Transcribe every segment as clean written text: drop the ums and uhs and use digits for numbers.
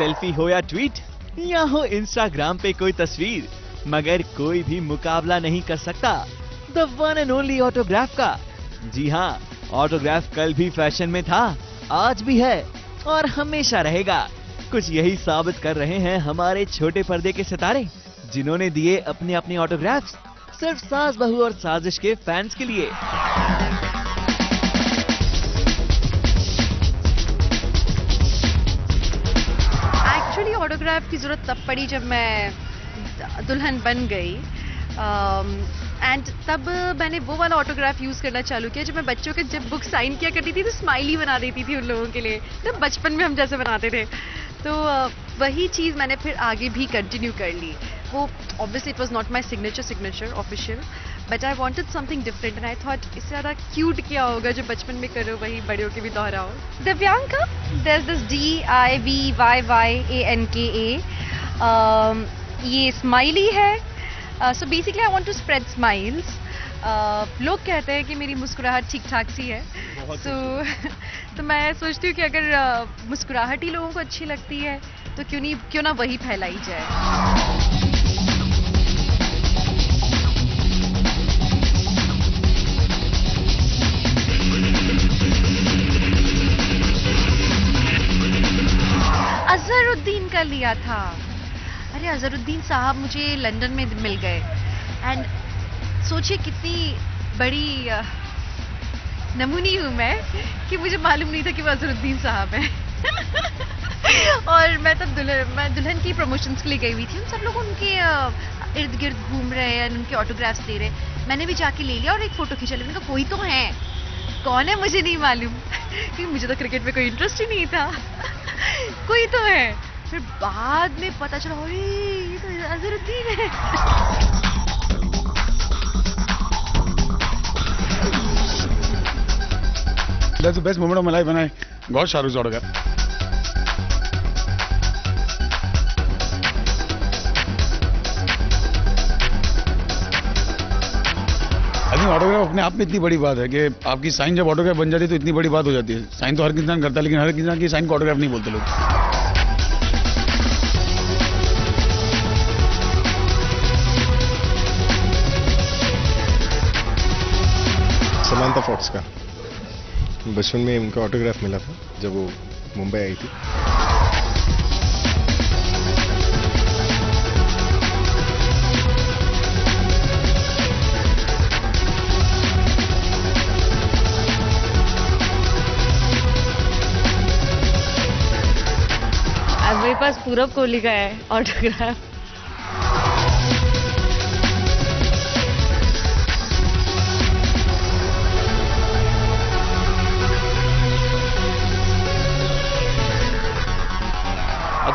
Selfie हो या tweet या हो इंस्टाग्राम पे कोई तस्वीर, मगर कोई भी मुकाबला नहीं कर सकता the one and only autograph का। जी हाँ, ऑटोग्राफ कल भी फैशन में था, आज भी है और हमेशा रहेगा। कुछ यही साबित कर रहे हैं हमारे छोटे पर्दे के सितारे, जिन्होंने दिए अपने अपने ऑटोग्राफ्स सिर्फ सास बहू और साजिश के फैंस के लिए। एक्चुअली ऑटोग्राफ की जरूरत तब पड़ी जब मैं दुल्हन बन गई, एंड तब मैंने वो वाला ऑटोग्राफ यूज करना चालू किया। जब मैं बच्चों के जब बुक साइन किया करती थी तो स्माइली बना देती थी उन लोगों के लिए, जब बचपन में हम जैसे बनाते थे। तो वही चीज़ मैंने फिर आगे भी कंटिन्यू कर ली। वो obviously it was not my signature official, but I wanted something different and I thought इससे ज़्यादा क्यूट क्या होगा जो बचपन में करो वही बड़े होके भी दोहराओ। Divyanka, there is this DIVYYANKA, ये स्माइली है। So basically I want to spread smiles. लोग कहते हैं कि मेरी मुस्कुराहट ठीक ठाक सी है, तो मैं सोचती हूँ कि अगर मुस्कुराहट ही लोगों को अच्छी लगती है तो क्यों ना वही फैलाई जाए। अजहरुद्दीन का लिया था। अरे अजहरुद्दीन साहब मुझे लंदन में मिल गए, एंड सोचिए कितनी बड़ी नमूनी हूँ मैं कि मुझे मालूम नहीं था कि वो अजहरुद्दीन साहब हैं। और मैं तब दुल्हन की प्रमोशंस के लिए गई हुई थी। उन सब लोग उनके इर्द गिर्द घूम रहे हैं, उनके ऑटोग्राफ्स ले रहे। मैंने भी जाके ले लिया और एक फोटो खींचा लिया। मैंने कहा कोई तो है, कौन है मुझे नहीं मालूम, क्योंकि मुझे तो क्रिकेट में कोई इंटरेस्ट ही नहीं था। कोई तो है। फिर बाद में पता चला ये तो अजहरुद्दीन है। That's the best moment of my life when I got Shahrukh's autograph. I think autograph अपने आप में इतनी बड़ी बात है कि आपकी साइन जब ऑटोग्राफ बन जाती है तो इतनी बड़ी बात हो जाती है। साइन तो हर इंसान करता है, लेकिन हर इंसान की साइन को ऑटोग्राफ नहीं बोलते लोग। समांथा फॉक्स का बचपन में उनका ऑटोग्राफ मिला था जब वो मुंबई आई थी। अब मेरे पास पूरब कोहली का है ऑटोग्राफ।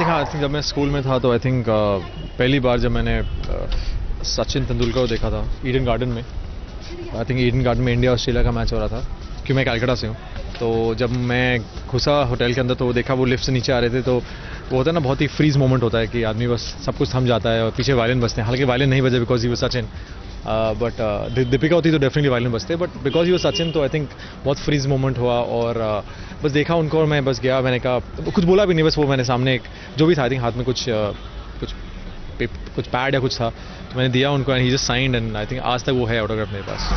आई थिंक जब मैं स्कूल में था तो आई थिंक पहली बार जब मैंने सचिन तेंदुलकर को देखा था ईडन गार्डन में। आई थिंक ईडन गार्डन में इंडिया ऑस्ट्रेलिया का मैच हो रहा था, क्योंकि मैं कलकत्ता से हूँ। तो जब मैं घुसा होटल के अंदर तो देखा वो लिफ्ट से नीचे आ रहे थे, तो वो होता है ना बहुत ही फ्रीज मोमेंट होता है कि आदमी बस सब कुछ थम जाता है और पीछे वायलिन बजते हैं। हालांकि वायलिन नहीं बजे बिकॉज ही वो सचिन, बट दीपिका होती तो डेफिनेटली वायलिन बजते, बट बिकॉज ही वो सचिन तो आई थिंक बहुत फ्रीज मोमेंट हुआ। और बस देखा उनको और मैं बस गया, मैंने कहा कुछ बोला भी नहीं, बस वो मैंने सामने एक जो भी था आई थिंक हाथ में कुछ पैड या कुछ था तो मैंने दिया उनको, and he just signed, and I think आज तक वो है ऑटोग्राफ मेरे पास।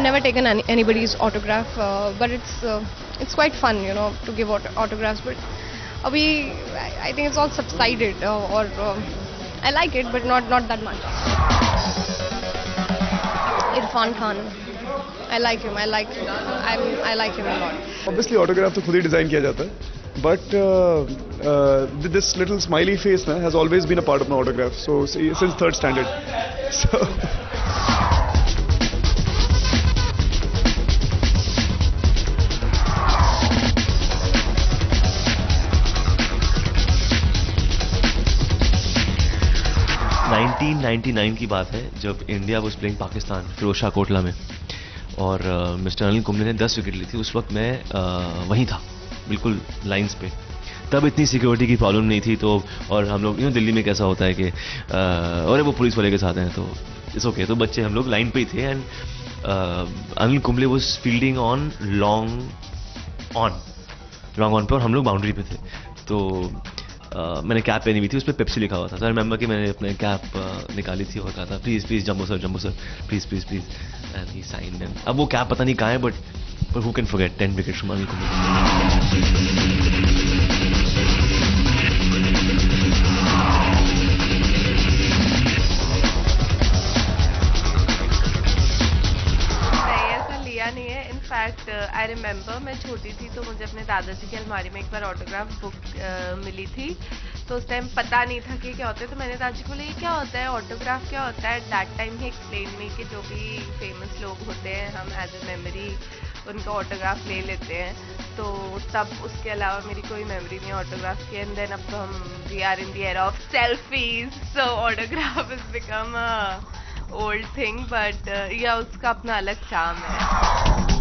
Never taken anybody's autograph, but it's quite fun, you know, to give autographs. But I think it's all subsided, or I like it, but not that much. Irfan Khan, I like him. I like him a lot. Obviously, autograph तो खुद ही design किया जाता है, but this little smiley face has always been a part of my autograph. So since third standard, so. 1999 की बात है जब India was playing Pakistan Feroz Shah Kotla में, और मिस्टर अनिल कुंबले ने 10 विकेट ली थी। उस वक्त मैं वहीं था, बिल्कुल लाइंस पे। तब इतनी सिक्योरिटी की प्रॉब्लम नहीं थी, तो और हम लोग दिल्ली में कैसा होता है कि अरे वो पुलिस वाले के साथ हैं तो इट्स ओके, तो बच्चे हम लोग लाइन पे ही थे। And Anil Kumble was fielding on long on पे और हम लोग बाउंड्री पे थे। तो मैंने कैप पहनी हुई थी, उस पर पेप्सी लिखा हुआ था। तो आई रिमेंबर कि मैंने अपने कैप निकाली थी और कहा था please please jumbo sir please please please, and he signed. And अब वो कैप पता नहीं कहाँ है, but who can forget 10 wickets from Anil Kumble. नहीं है। इनफैक्ट आई रिमेंबर मैं छोटी थी तो मुझे अपने दादाजी की अलमारी में एक बार ऑटोग्राफ बुक मिली थी, तो उस टाइम पता नहीं था कि क्या होता है। तो मैंने दादाजी को ये क्या होता है, ऑटोग्राफ क्या होता है। That time he explain me कि जो भी फेमस लोग होते हैं हम एज ए मेमोरी उनका ऑटोग्राफ ले लेते हैं। तो तब उसके अलावा मेरी कोई मेमोरी नहीं ऑटोग्राफ की। एंड देन अब तो हम we are in the era of selfies, so autograph is become old thing, but या उसका अपना अलग चार्म है।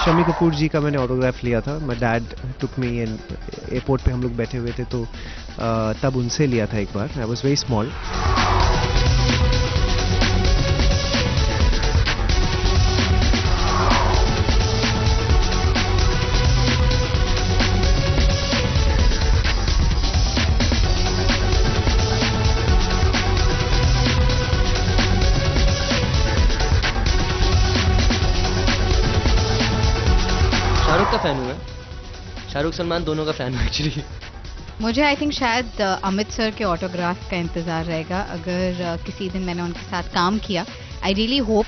शम्मी कपूर जी का मैंने ऑटोग्राफ लिया था। My dad took me and airport पे हम लोग बैठे हुए थे, तो तब उनसे लिया था एक बार। I was very small. Shahrukh का फैन हूँ मैं, शाहरुख सलमान दोनों का फैन हूँ एक्चुअली। मुझे आई थिंक शायद अमित सर के ऑटोग्राफ का इंतज़ार रहेगा। अगर किसी दिन मैंने उनके साथ काम किया, I really hope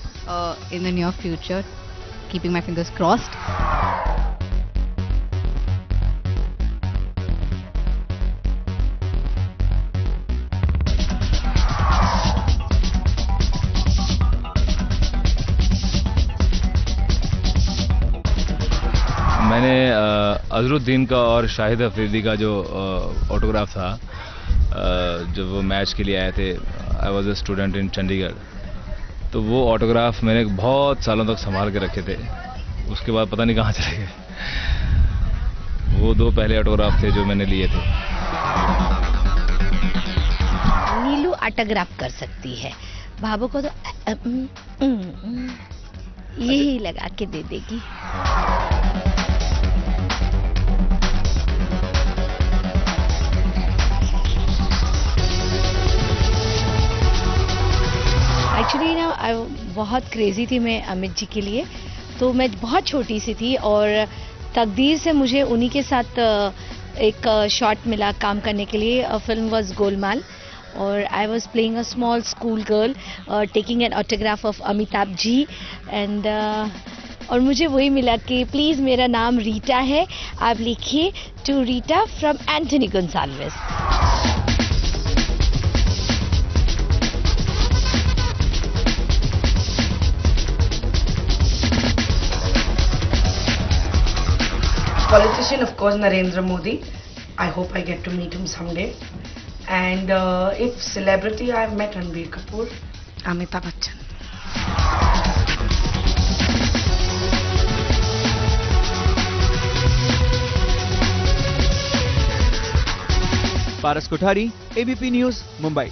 in the near future, keeping my fingers crossed. मैंने अजरुद्दीन का और शाहिद अफरीदी का जो ऑटोग्राफ था, जब वो मैच के लिए आए थे, I was a student in Chandigarh, तो वो ऑटोग्राफ मैंने बहुत सालों तक संभाल के रखे थे। उसके बाद पता नहीं कहाँ चले गए। वो 2 पहले ऑटोग्राफ थे जो मैंने लिए थे। नीलू ऑटोग्राफ कर सकती है, बाबू को तो यही लगा के दे देगी। एक्चुअली ना बहुत क्रेजी थी मैं अमित जी के लिए। तो मैं बहुत छोटी सी थी और तकदीर से मुझे उन्हीं के साथ एक शॉट मिला काम करने के लिए। फिल्म वाज गोलमाल और I was playing a small school girl taking an autograph of Amitabh ji and और मुझे वही मिला कि प्लीज़ मेरा नाम रीटा है, आप लिखिए to Rita from Anthony Gonsalves. Politician, of course, Narendra Modi. I hope I get to meet him someday. And if celebrity, I've met Ranbir Kapoor, Amitabh Bachchan. Paras Kothari, ABP news, Mumbai.